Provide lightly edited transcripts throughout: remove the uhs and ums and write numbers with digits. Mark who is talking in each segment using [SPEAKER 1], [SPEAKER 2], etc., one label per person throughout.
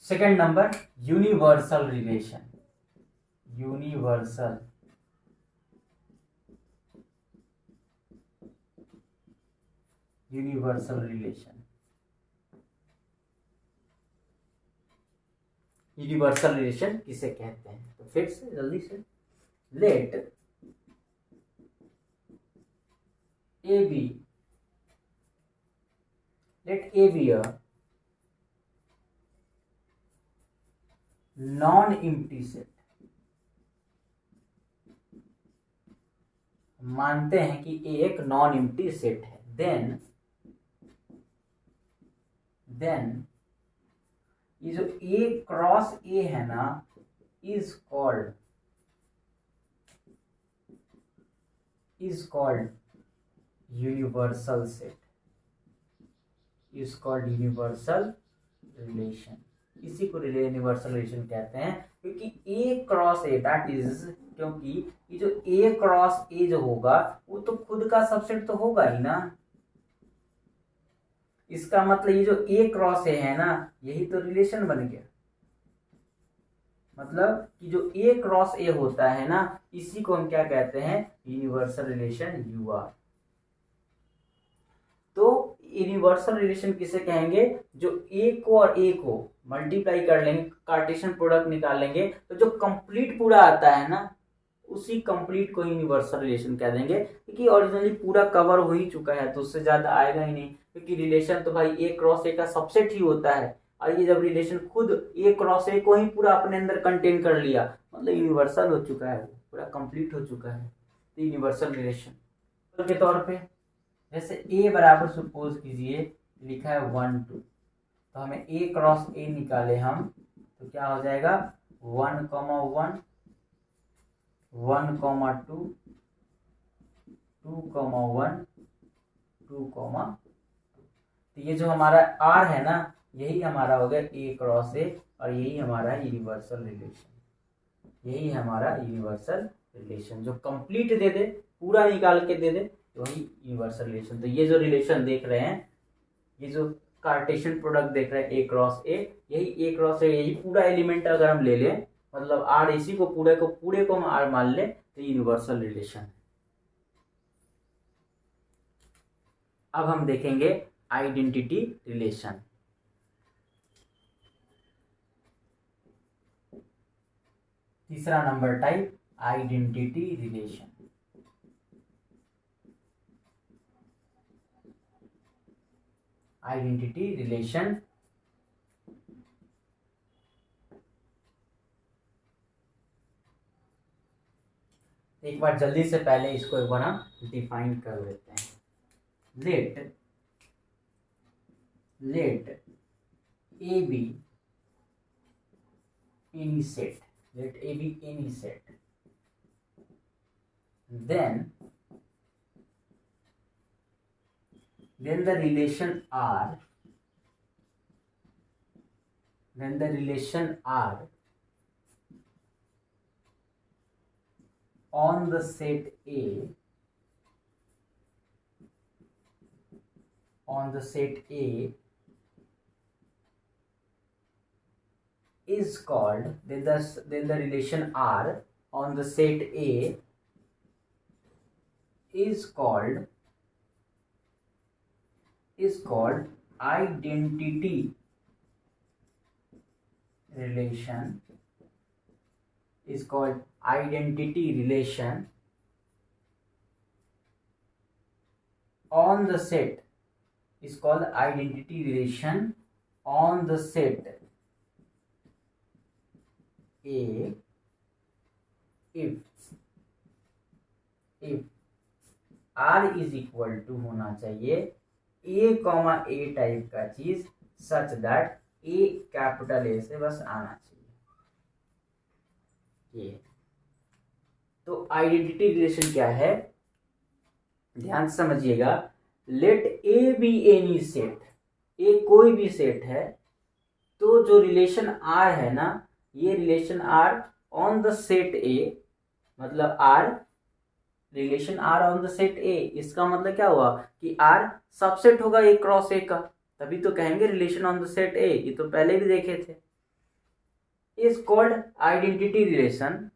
[SPEAKER 1] Second number universal relation. Universal universal relation. Universal relation किसे कहते हैं? तो फिर से जल्दी से, let A be a non empty set. मानते हैं कि ए एक नॉन एम्प्टी सेट है, देन ये जो ए क्रॉस ए है ना is called universal set, is called universal relation. इसी को यूनिवर्सल रिलेशन कहते हैं, क्योंकि A cross A that is, क्योंकि ये जो ए क्रॉस ए जो होगा वो तो खुद का सबसेट तो होगा ही ना। इसका मतलब ये जो ए क्रॉस ए है ना यही तो रिलेशन बन गया। मतलब कि जो ए क्रॉस ए होता है ना इसी को हम क्या कहते हैं? Universal relation, UR. तो यूनिवर्सल रिलेशन किसे कहेंगे? जो ए को और ए को मल्टीप्लाई कर लेंगे, कार्टेशियन प्रोडक्ट निकाल लेंगे, तो जो कंप्लीट पूरा आता है ना उसी कंप्लीट को यूनिवर्सल रिलेशन कह देंगे, क्योंकि ओरिजिनली पूरा कवर हो ही चुका है तो उससे ज्यादा आएगा ही नहीं, क्योंकि रिलेशन तो भाई ए क्रॉस ए का सबसेट ही होता है। और ये जब रिलेशन खुद ए क्रॉस ए को ही पूरा अपने अंदर कंटेन कर लिया मतलब यूनिवर्सल हो चुका है, पूरा कंप्लीट हो चुका है। तो यूनिवर्सल रिलेशन के तौर पे जैसे ए बराबर सपोज कीजिए लिखा है 1 2, तो हमें ए क्रॉस ए निकाले हम तो क्या हो जाएगा? 1 1 1 2 2 1 2 2। तो ये जो हमारा आर है ना यही हमारा हो गया ए क्रॉस ए, और यही हमारा यूनिवर्सल रिलेशन, यही हमारा यूनिवर्सल रिलेशन जो कंप्लीट दे दे, पूरा निकाल के दे दे, वही यूनिवर्सल रिलेशन। तो ये जो रिलेशन देख रहे हैं, ये जो कार्टेशियन प्रोडक्ट देख रहे हैं ए क्रॉस ए, यही ए क्रॉस ए, यही पूरा एलिमेंट अगर हम ले लें मतलब आर इसी को पूरे को हम आर मान लें तो यूनिवर्सल रिलेशन। अब हम देखेंगे आइडेंटिटी रिलेशन। तीसरा number type identity relation. Identity relation एक बार जल्दी से पहले इसको एक बार हम डिफाइन कर लेते हैं। Let A be any set, let A be any set, then the relation R, on the set A, is called, then the relation R on the set A is called identity relation, on the set, is called identity relation on the set A if R is equal to होना चाहिए A, A type का चीज सच that A capital A से बस आना चाहिए। ये तो आइडेंटिटी रिलेशन क्या है ध्यान से समझिएगा। Let A be any set, A कोई भी सेट है तो जो रिलेशन आर है ना ये relation R on the set A, मतलब R relation R on the set A, इसका मतलब क्या हुआ कि आर सबसेट होगा ए क्रॉस ए का, तभी तो कहेंगे रिलेशन ऑन द सेट ए। ये तो पहले भी देखे थे। Is called identity relation.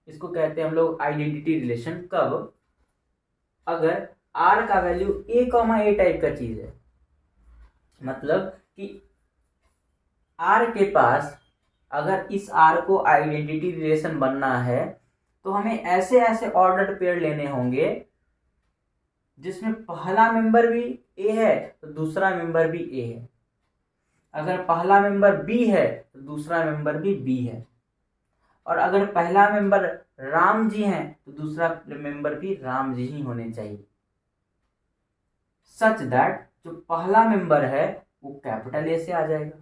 [SPEAKER 1] इसको कहते हैं हम लोग आइडेंटिटी रिलेशन। कब? अगर आर का वैल्यू ए कॉमा ए टाइप का चीज है, मतलब कि आर के पास अगर इस आर को आइडेंटिटी रिलेशन बनना है तो हमें ऐसे ऐसे ऑर्डर्ड पेयर लेने होंगे जिसमें पहला मेंबर भी ए है तो दूसरा मेंबर भी ए है, अगर पहला मेंबर बी है तो दूसरा मेंबर भी बी है, और अगर पहला मेंबर राम जी है तो दूसरा मेंबर भी राम जी ही होने चाहिए, सच दैट जो पहला मेंबर है वो कैपिटल ए से आ जाएगा।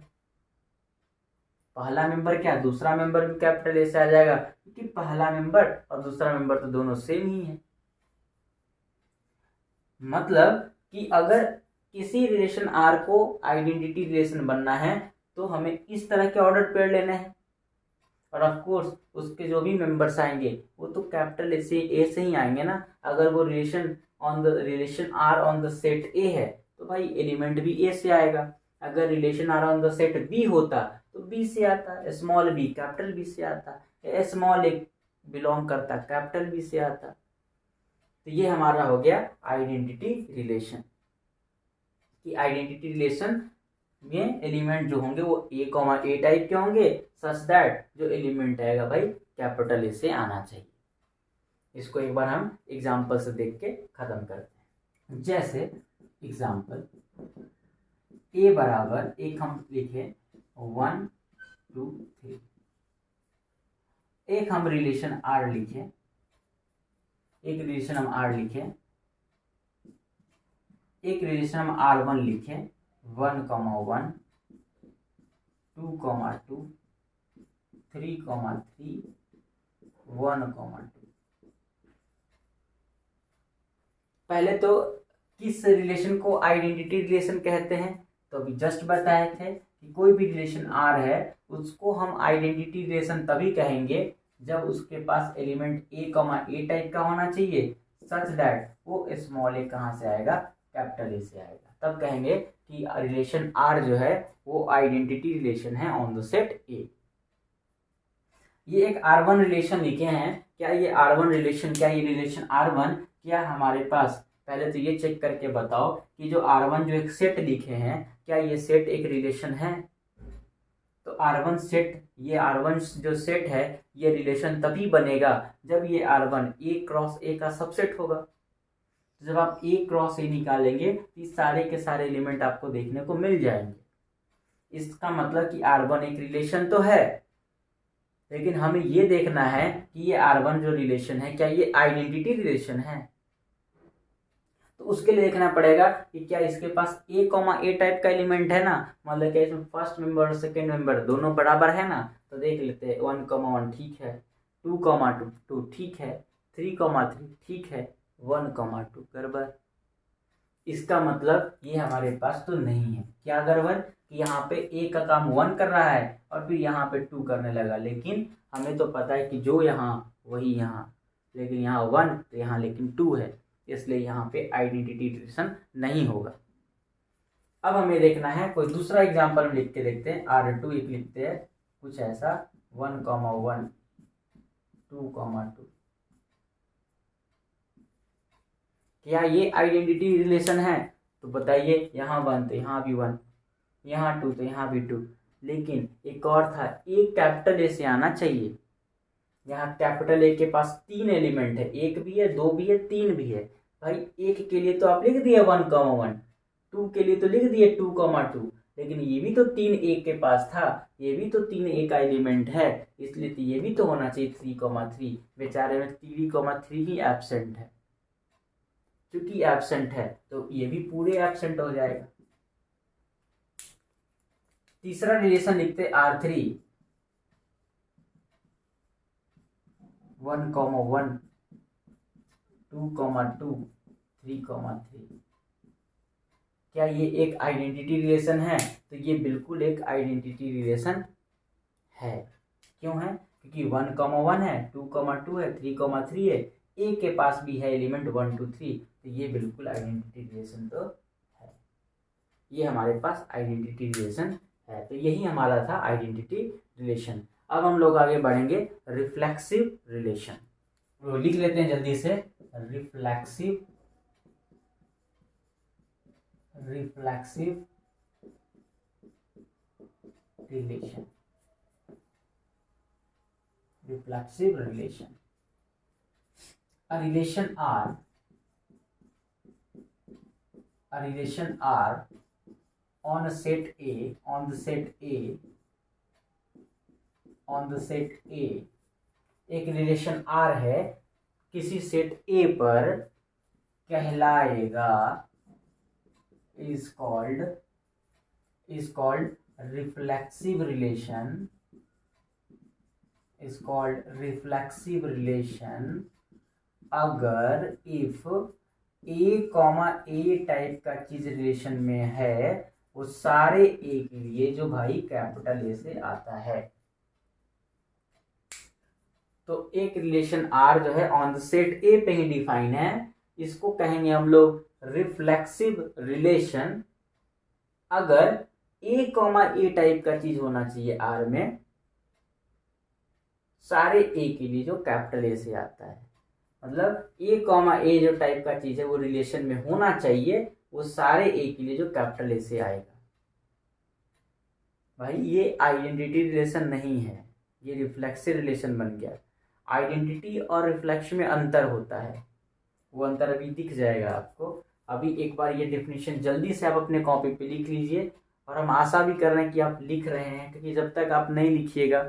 [SPEAKER 1] पहला मेंबर क्या, दूसरा मेंबर भी कैपिटल ए से आ जाएगा, क्योंकि पहला मेंबर और दूसरा मेंबर तो दोनों सेम ही है। मतलब कि अगर किसी रिलेशन आर को आइडेंटिटी रिलेशन बनना है तो हमें इस तरह के ऑर्डर पेयर लेने हैं, और ऑफ कोर्स उसके जो भी मेंबर्स आएंगे वो तो कैपिटल ए से ही आएंगे ना। अगर वो relation R on the set A है तो भाई एलिमेंट भी ए से आएगा। अगर relation R on the set B होता तो बी से आता, स्मॉल बी कैपिटल बी से आता, स्मॉल ए बिलोंग करता कैपिटल बी से आता। तो ये हमारा हो गया आइडेंटिटी रिलेशन। कि आइडेंटिटी रिलेशन में एलिमेंट जो होंगे वो ए कॉमा ए टाइप के होंगे, सच दैट जो एलिमेंट आएगा भाई कैपिटल ए से आना चाहिए। इसको एक बार हम एग्जांपल से देख के खत्म करते हैं। जैसे एग्जांपल ए बराबर एक हम लिखे 1 2 3, एक हम रिलेशन आर लिखे, एक रिलेशन हम आर लिखे, एक रिलेशन हम R1 लिखे 1, 1 2, 2 3, 3 1, 2। पहले तो किस रिलेशन को आइडेंटिटी रिलेशन कहते हैं, तो अभी जस्ट बताए थे कि कोई भी रिलेशन आर है उसको हम आइडेंटिटी रिलेशन तभी कहेंगे जब उसके पास एलिमेंट ए टाइप का होना चाहिए, सच दैट वो स्मॉल ए कहाँ से आएगा, कैपिटल ए से आएगा। तब कहेंगे कि रिलेशन आर जो है वो आइडेंटिटी रिलेशन है ऑन द सेट ए। ये एक R1 रिलेशन लिखे हैं, क्या ये R1 रिलेशन, क्या ये रिलेशन R1 क्या हमारे पास, पहले तो ये चेक करके बताओ कि जो R1 जो एक सेट लिखे हैं क्या ये सेट एक रिलेशन है। तो R1 सेट, ये R1 जो सेट है ये रिलेशन तभी बनेगा जब ये R1 ए क्रॉस ए का सबसेट होगा। तो जब आप ए क्रॉस ए निकालेंगे तो सारे के सारे एलिमेंट आपको देखने को मिल जाएंगे। इसका मतलब कि R1 एक रिलेशन तो है, लेकिन हमें ये देखना है कि ये R1 जो रिलेशन है क्या ये आइडेंटिटी रिलेशन है। तो उसके लिए देखना पड़ेगा कि क्या इसके पास ए टाइप का एलिमेंट है ना, मतलब क्या इसमें फर्स्ट मेंबर और सेकेंड मेंबर दोनों बराबर है ना। तो देख लेते हैं 1, 1 ठीक है, 2, 2 ठीक है, 3, 3 ठीक है, 1, 2 गड़बड़। इसका मतलब ये हमारे पास तो नहीं है। क्या गड़बड़ कि यहाँ पे ए का काम 1 कर रहा है और फिर यहाँ पे 2 करने लगा, लेकिन हमें तो पता है कि जो यहाँ वही यहाँ, लेकिन यहाँ 1 तो यहाँ लेकिन 2 है, इसलिए यहाँ पे आइडेंटिटी रिलेशन नहीं होगा। अब हमें देखना है कोई दूसरा एग्जाम्पल हम लिख के देखते हैं। R2 एक लिखते हैं कुछ ऐसा 1, 1 2, 2। क्या ये आइडेंटिटी रिलेशन है? तो बताइए, यहाँ 1 तो यहाँ भी 1, यहाँ 2 तो यहाँ भी 2, लेकिन एक और था ए कैपिटल ए से आना चाहिए। यहाँ कैपिटल ए के पास 3 एलिमेंट है, 1 भी है, 2 भी है, 3 भी है। भाई 1 के लिए तो आप लिख दिए 1, 1, 2 के लिए तो लिख दिए 2, 2, लेकिन ये भी तो 3 ए के पास था, ये भी तो 3 ए का एलिमेंट है, इसलिए तो ये भी तो होना चाहिए 3, 3। बेचारे में 3, 3 ही एब्सेंट है। क्योंकि एब्सेंट है तो ये भी पूरे एब्सेंट हो जाएगा। तीसरा रिलेशन लिखते R3 1, 1 2, 2 3, 3। क्या ये एक आइडेंटिटी रिलेशन है? तो ये बिल्कुल एक आइडेंटिटी रिलेशन है। क्यों है? क्योंकि 1, 1 है, 2, 2 है, 3, 3 है, ए के पास भी है एलिमेंट 1, 2, 3, तो ये बिल्कुल आइडेंटिटी रिलेशन तो है। ये हमारे पास आइडेंटिटी रिलेशन है। तो यही हमारा था आइडेंटिटी रिलेशन। अब हम लोग आगे बढ़ेंगे रिफ्लेक्सिव रिलेशन, तो लिख लेते हैं जल्दी से, reflexive relation, reflexive relation. A relation R on a set A, on the set A, एक रिलेशन R है किसी सेट A पर, कहलाएगा, is called reflexive relation, अगर इफ A टाइप का चीज रिलेशन में है, वो सारे A के लिए जो भाई कैपिटल A से आता है। तो एक रिलेशन R जो है ऑन द सेट A पे ही डिफाइन है, इसको कहेंगे हम लोग रिफ्लेक्सिव रिलेशन, अगर A टाइप का चीज होना चाहिए R में, सारे A के लिए जो कैपिटल A से आता है, मतलब A जो टाइप का चीज है वो रिलेशन में होना चाहिए, वो सारे A के लिए जो कैपिटल A से आएगा। भाई ये आइडेंटिटी रिलेशन नहीं है, ये रिफ्लेक्सिव रिलेशन बन गया। आइडेंटिटी और रिफ्लेक्शन में अंतर होता है, वो अंतर अभी दिख जाएगा आपको। अभी एक बार ये डेफिनेशन जल्दी से आप अपने कॉपी पे लिख लीजिए, और हम आशा भी कर रहे हैं कि आप लिख रहे हैं, क्योंकि जब तक आप नहीं लिखिएगा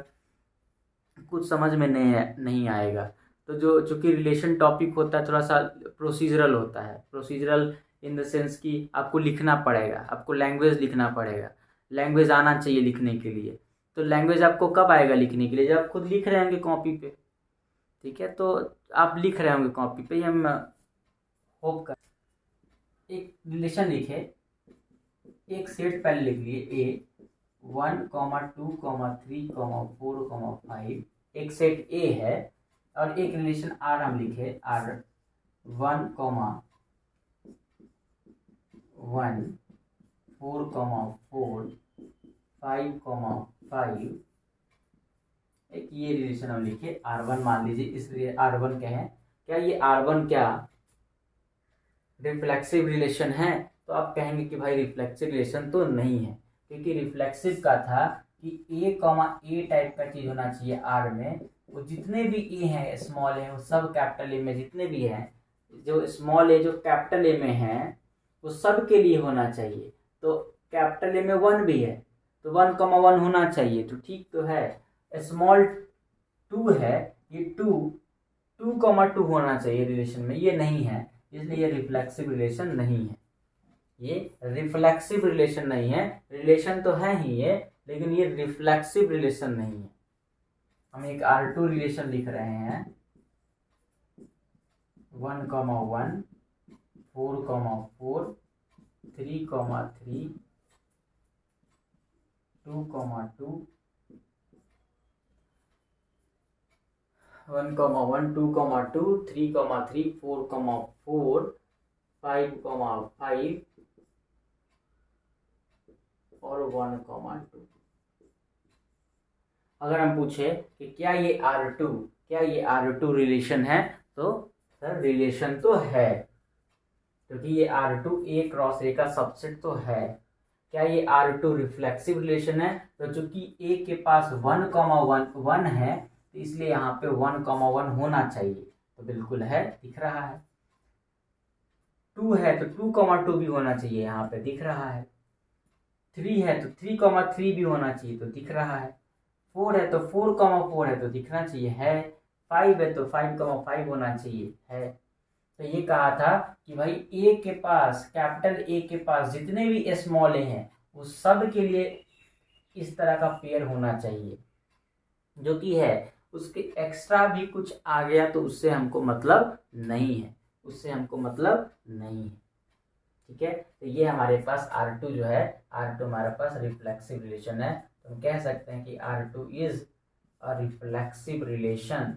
[SPEAKER 1] कुछ समझ में नहीं आएगा। तो जो चूंकि रिलेशन टॉपिक होता है थोड़ा सा प्रोसीजरल होता है, प्रोसीजरल इन द सेंस कि आपको लिखना पड़ेगा, आपको लैंग्वेज लिखना पड़ेगा, लैंग्वेज आना चाहिए लिखने के लिए। तो लैंग्वेज आपको कब आएगा लिखने के लिए, जब आप खुद लिख रहे होंगे कॉपी पे, ठीक है। तो आप लिख रहे होंगे कॉपी पे, हम होप कर, एक रिलेशन लिखे, एक सेट पहले लिख लिए A 1, 2, 3, 4, 5, एक सेट A है, और एक रिलेशन R हम लिखे, R 1, 1, 4, 4, 5, 5, एक ये रिलेशन हम लिखे R1 मान लीजिए, इसलिए R1 कहें। क्या ये R1 क्या रिफ्लेक्सिव रिलेशन है? तो आप कहेंगे कि भाई रिफ्लेक्सिव रिलेशन तो नहीं है, क्योंकि रिफ्लेक्सिव का था कि A टाइप का चीज होना चाहिए R में, वो जितने भी A हैं स्मॉल है वो सब कैपिटल A में जितने भी हैं, जो स्मॉल A जो कैपिटल A में हैं वो सब के लिए होना चाहिए। तो कैपिटल A में 1 भी है, तो 1, 1 होना चाहिए, तो ठीक तो है। स्मॉल 2 है, ये 2 होना चाहिए रिलेशन में, ये नहीं है, इसलिए ये रिफ्लेक्सिव रिलेशन नहीं है। ये रिफ्लेक्सिव रिलेशन नहीं है, रिलेशन तो है ही ये, लेकिन ये रिफ्लेक्सिव रिलेशन नहीं है। हम एक R2 रिलेशन लिख रहे हैं, 1, 1, 4, 4, 3, 3, 2, 2, 1, 1, 2, 2, 3, 3, 4, 4, 5, 5 और 1, 2। अगर हम पूछे कि क्या ये R2 रिलेशन है, तो सर रिलेशन तो है, क्योंकि ये R2 A क्रॉस A का सबसेट तो है। क्या ये R2 रिफ्लेक्सिव रिलेशन है? तो चूंकि A के पास 1, 1 है, तो इसलिए यहाँ पे 1, 1 होना चाहिए, तो बिल्कुल है, दिख रहा है। 2 है तो 2, 2 भी होना चाहिए, यहाँ पे दिख रहा है। 3 है तो 3, 3 भी होना चाहिए, तो दिख रहा है। 4 है तो 4, 4 है, तो दिखना चाहिए, है। 5 है तो 5, 5 होना चाहिए, है। तो ये कहा था कि भाई कैपिटल A के पास जितने भी स्मॉल ए हैं वो सब के लिए इस तरह का पेयर होना चाहिए, जो कि है। उसके एक्स्ट्रा भी कुछ आ गया तो उससे हमको मतलब नहीं है, ठीक है। तो ये हमारे पास R2 जो है, R2 हमारे पास रिफ्लेक्सिव रिलेशन है, तो हम कह सकते हैं कि R2 is a reflexive relation,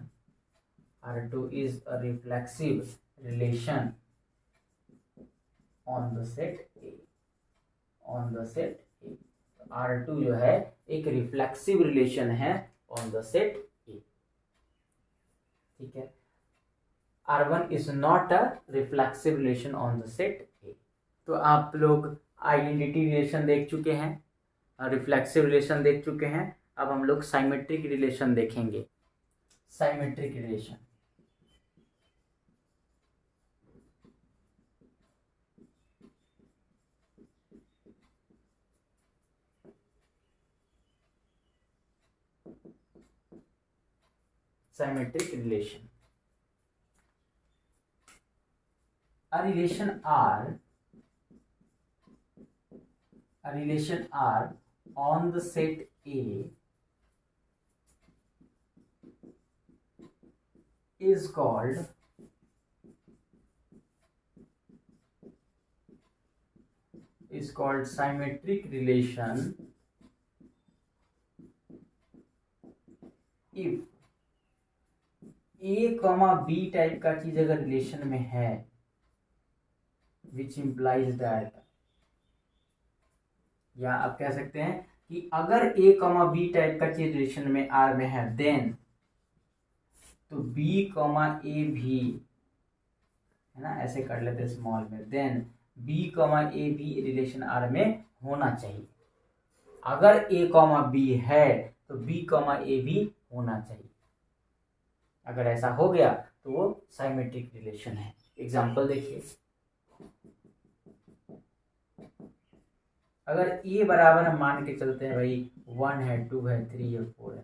[SPEAKER 1] R2 is a reflexive relation on the set A, R2 जो है एक रिफ्लेक्सिव रिलेशन है ऑन द सेट ए। ठीक है, R1 is not a reflexive relation on the set ए। तो आप लोग आइडेंटिटी रिलेशन देख चुके हैं, रिफ्लेक्सिव रिलेशन देख चुके हैं। अब हम लोग साइमेट्रिक रिलेशन देखेंगे। Symmetric relation, symmetric relation. A relation R on the set A is called symmetric relation if A, B type का चीज अगर रिलेशन में है, विच इम्प्लाइज दैट, या आप कह सकते हैं कि अगर A, B टाइप का चीज रिलेशन में R में है, देन तो B, A भी, है ना, ऐसे कर लेते हैं स्मॉल में, देन B, A भी रिलेशन R में होना चाहिए। अगर A, B है तो B, A भी होना चाहिए। अगर ऐसा हो गया तो वो साइमेट्रिक रिलेशन है। एग्जांपल देखिए, अगर ए बराबर हम मान के चलते हैं भाई 1 है, 2 है, 3 है, 4 है,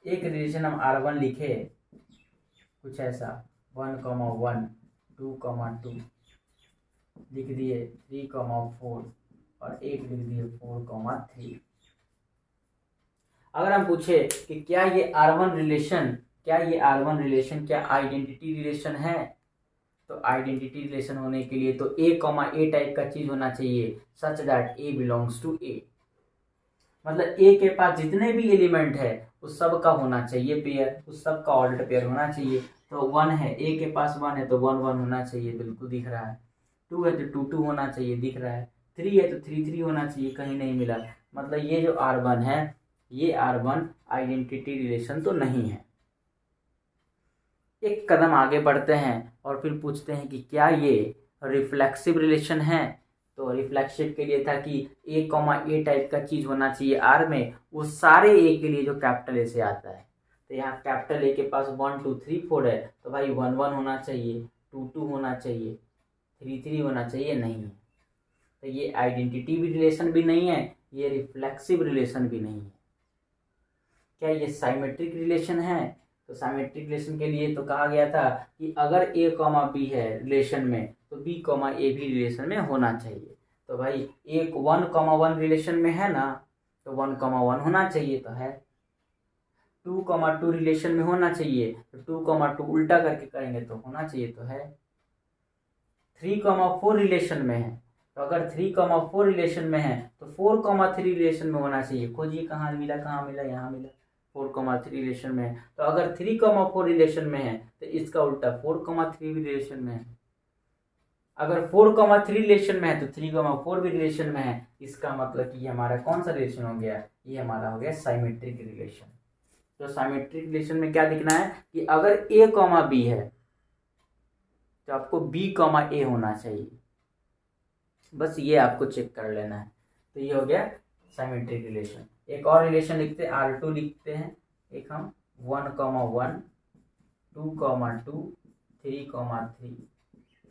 [SPEAKER 1] एक रिलेशन हम R1 लिखे कुछ ऐसा 1, 1, 2, 2 लिख दिए, 3, 4 और एक लिख दिए 4, 3। अगर हम पूछे कि क्या ये R1 रिलेशन क्या आइडेंटिटी रिलेशन है, तो आइडेंटिटी रिलेशन होने के लिए तो A, A टाइप का चीज होना चाहिए, such that A belongs to A। मतलब A के पास जितने भी एलिमेंट है उस सब का होना चाहिए पेयर, उस सब का ऑर्डर पेयर होना चाहिए। तो 1 है, A के पास 1 है तो 1, 1 होना चाहिए, बिल्कुल दिख रहा है। 2 है तो 2, 2 होना चाहिए, दिख रहा है। 3 है तो 3, 3 होना चाहिए, कहीं नहीं मिला। मतलब ये जो R1 है, ये R1 आइडेंटिटी रिलेशन तो नहीं है। एक कदम आगे बढ़ते हैं और फिर पूछते हैं कि क्या ये रिफ्लेक्सिव रिलेशन है। तो रिफ्लेक्सिव के लिए था कि A, A टाइप का चीज होना चाहिए R में, वो सारे A के लिए जो कैपिटल A से आता है। तो यहाँ कैपिटल A के पास 1, 2, 3, 4 है, तो भाई 1, 1 होना चाहिए, 2, 2 होना चाहिए, 3, 3 होना चाहिए, नहीं है। तो ये आइडेंटिटी भी रिलेशन भी नहीं है, ये रिफ्लेक्सिव रिलेशन भी नहीं है। क्या ये साइमेट्रिक रिलेशन है? तो साइमेट्रिक रिलेशन के लिए तो कहा गया था कि अगर A, B है रिलेशन में तो B, A भी रिलेशन में होना चाहिए। तो भाई एक 1, 1 रिलेशन में है ना, तो 1, 1 होना चाहिए, तो है। 2, 2 रिलेशन में होना चाहिए, तो 2, 2 उल्टा करके करेंगे तो होना चाहिए, तो है। 3, 4 रिलेशन में है, तो अगर 3, 4 रिलेशन में है तो 4, 3 रिलेशन में होना चाहिए। खोजिए कहाँ मिला, यहाँ मिला, 4, 3 रिलेशन में है। तो अगर 3, 4 रिलेशन में है तो इसका उल्टा 4, 3 भी रिलेशन में है। अगर 4, 3 रिलेशन में है तो 3, 4 भी रिलेशन में है। इसका मतलब कि ये हमारा कौन सा रिलेशन हो गया? ये हमारा हो गया साइमेट्रिक रिलेशन। तो साइमेट्रिक रिलेशन में क्या दिखना है कि अगर A, B है तो आपको B, A होना चाहिए। बस ये आपको चेक कर लेना है। तो ये हो गया साइमेट्रिक रिलेशन। एक और रिलेशन लिखते हैं, R2 लिखते हैं। एक हम 1, 1, 2, 2, 3, 3,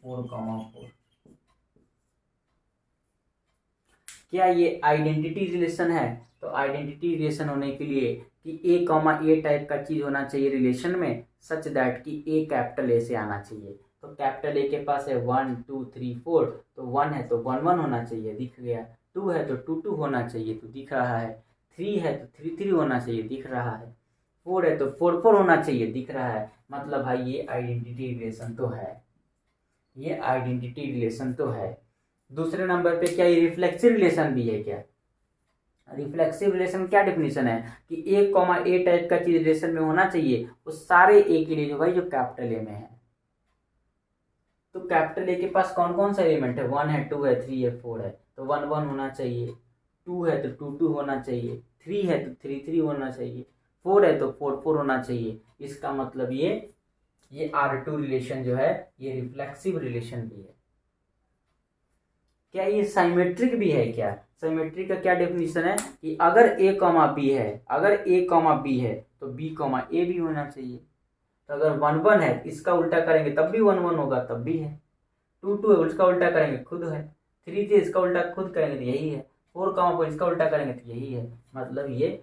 [SPEAKER 1] 4, 4। क्या ये आइडेंटिटी रिलेशन है? तो आइडेंटिटी रिलेशन होने के लिए कि A, A टाइप का चीज होना चाहिए रिलेशन में, सच दैट कि A कैपिटल A से आना चाहिए। तो कैपिटल A के पास है 1, 2, 3, 4, तो 1 है तो 1, 1 होना चाहिए, दिख गया। 2 है तो 2, 2 होना चाहिए, तो दिख रहा है। 3 है तो 3, 3 होना चाहिए, दिख रहा है। 4 है तो 4, 4 होना चाहिए, दिख रहा है। मतलब भाई ये आइडेंटिटी रिलेशन तो है, ये आइडेंटिटी रिलेशन तो है। दूसरे नंबर पे क्या ये रिफ्लेक्सिव रिलेशन भी है क्या? रिफ्लेक्सिव रिलेशन क्या डेफिनेशन है कि A, A टाइप का चीज रिलेशन में होना चाहिए उस सारे A के लिए जो भाई जो कैपिटल A में है। तो कैपिटल A के पास कौन कौन सा एलिमेंट है? 1 है, 2 है, 3 है, 4 है, तो 1, 1 होना चाहिए। 2 है तो 2, 2 होना चाहिए। 3 है तो 3, 3 होना चाहिए। 4 है तो 4 4 होना चाहिए। इसका मतलब ये R2 रिलेशन जो है ये रिफ्लेक्सिव रिलेशन भी है। क्या ये साइमेट्रिक भी है? क्या साइमेट्रिक का क्या डेफिनेशन है कि अगर A कॉमा बी है, अगर A कॉमा बी है तो B कॉमा ए भी होना चाहिए। तो अगर 1 1 है इसका उल्टा करेंगे तब भी 1 1 होगा, तब भी है। 2 2 है उसका उल्टा करेंगे खुद है। 3 3 इसका उल्टा खुद करेंगे तो यही है। 4 कॉमा 4 इसका उल्टा करेंगे तो यही है। मतलब ये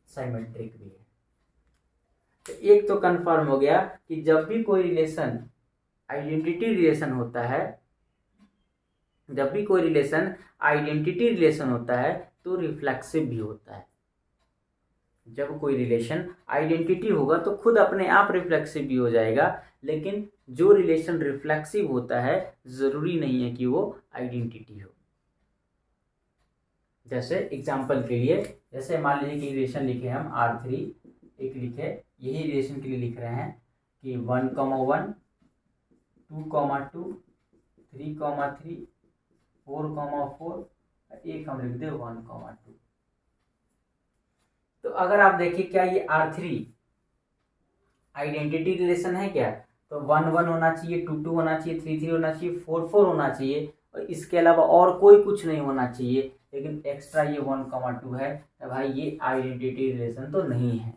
[SPEAKER 1] साइमेट्रिक भी है। तो एक तो कंफर्म हो गया कि जब भी कोई रिलेशन आइडेंटिटी रिलेशन होता है, जब भी कोई रिलेशन आइडेंटिटी रिलेशन होता है तो रिफ्लेक्सिव भी होता है। जब कोई रिलेशन आइडेंटिटी होगा तो खुद अपने आप रिफ्लेक्सिव भी हो जाएगा, लेकिन जो रिलेशन रिफ्लेक्सिव होता है जरूरी नहीं है कि वो आइडेंटिटी हो। जैसे एग्जांपल के लिए, जैसे मान लीजिए कि रिलेशन लिखे हम R3, एक लिखे, यही रिलेशन के लिए लिख रहे हैं कि 1 1 2 2 3 3 4 4, एक हम लिख दे 1 2। तो अगर आप देखिए क्या ये R3 आइडेंटिटी रिलेशन है क्या? तो 1 1 होना चाहिए, 2 2 होना चाहिए, 3 3 होना चाहिए, 4 4 होना चाहिए, और इसके अलावा और कोई कुछ नहीं होना चाहिए। लेकिन एक्स्ट्रा ये 1 2 है, तो भाई ये आइडेंटिटी रिलेशन तो नहीं है।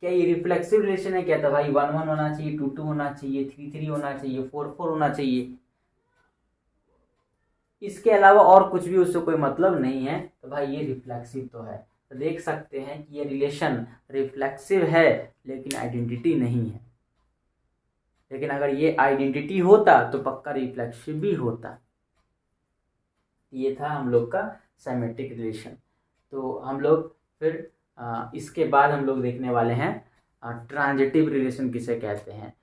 [SPEAKER 1] क्या ये रिफ्लेक्सिव रिलेशन है? क्या? तो भाई 1 1 होना चाहिए, 2 2 होना चाहिए, 3 3 होना चाहिए, 4 4 होना चाहिए। इसके अलावा और कुछ भी उससे कोई मतलब नहीं है, तो भाई ये रिफ्लेक्सिव तो है। तो देख सकते हैं कि ये रिलेशन रिफ्लेक्सिव है लेकिन आइडेंटिटी नहीं है। लेकिन अगर ये आइडेंटिटी होता तो पक्का रिफ्लेक्सिव भी होता। ये था हम लोग का साइमेट्रिक रिलेशन। तो हम लोग फिर इसके बाद हम लोग देखने वाले हैं ट्रांजिटिव रिलेशन किसे कहते हैं।